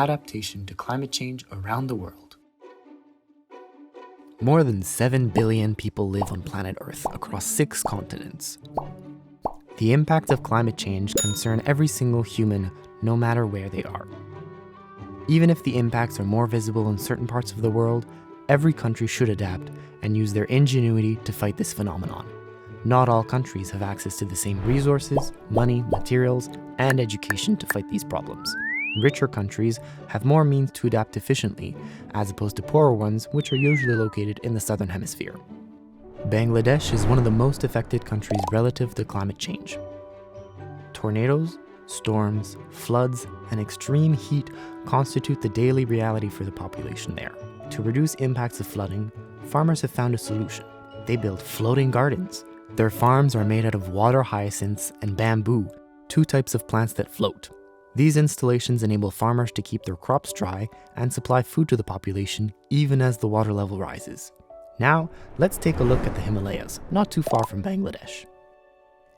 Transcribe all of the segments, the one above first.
adaptation to climate change around the world. More than 7 billion people live on planet Earth across 6 continents. The impacts of climate change concern every single human, no matter where they are. Even if the impacts are more visible in certain parts of the world, every country should adapt and use their ingenuity to fight this phenomenon. Not all countries have access to the same resources, money, materials, and education to fight these problems. Richer countries have more means to adapt efficiently, as opposed to poorer ones, which are usually located in the southern hemisphere. Bangladesh is one of the most affected countries relative to climate change. Tornadoes, storms, floods, and extreme heat constitute the daily reality for the population there. To reduce impacts of flooding, farmers have found a solution. They build floating gardens. Their farms are made out of water hyacinths and bamboo, 2 types of plants that float. These installations enable farmers to keep their crops dry and supply food to the population even as the water level rises. Now, let's take a look at the Himalayas, not too far from Bangladesh.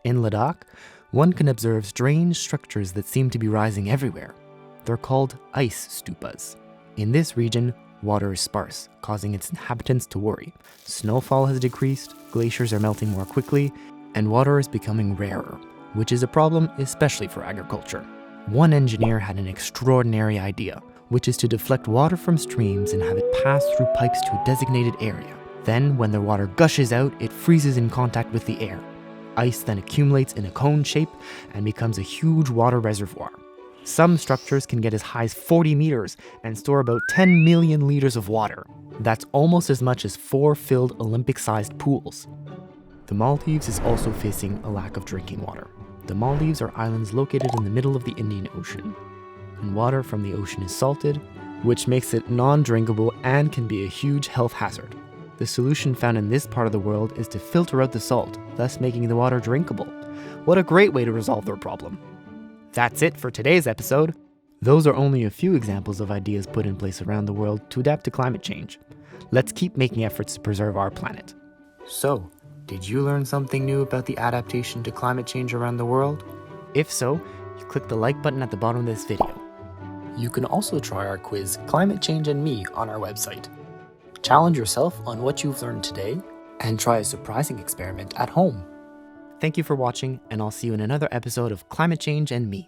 In Ladakh, one can observe strange structures that seem to be rising everywhere. They're called ice stupas. In this region, water is sparse, causing its inhabitants to worry. Snowfall has decreased, glaciers are melting more quickly, and water is becoming rarer, which is a problem especially for agriculture. One engineer had an extraordinary idea, which is to deflect water from streams and have it pass through pipes to a designated area. Then, when the water gushes out, it freezes in contact with the air. Ice then accumulates in a cone shape and becomes a huge water reservoir. Some structures can get as high as 40 meters and store about 10 million liters of water. That's almost as much as 4 filled Olympic-sized pools. The Maldives is also facing a lack of drinking water. The Maldives are islands located in the middle of the Indian Ocean, and water from the ocean is salted, which makes it non-drinkable and can be a huge health hazard. The solution found in this part of the world is to filter out the salt, thus making the water drinkable. What a great way to resolve their problem. That's it for today's episode. Those are only a few examples of ideas put in place around the world to adapt to climate change. Let's keep making efforts to preserve our planet. So, did you learn something new about the adaptation to climate change around the world? If so, you click the like button at the bottom of this video. You can also try our quiz, Climate Change and Me, on our website. Challenge yourself on what you've learned today and try a surprising experiment at home. Thank you for watching, and I'll see you in another episode of Climate Change and Me.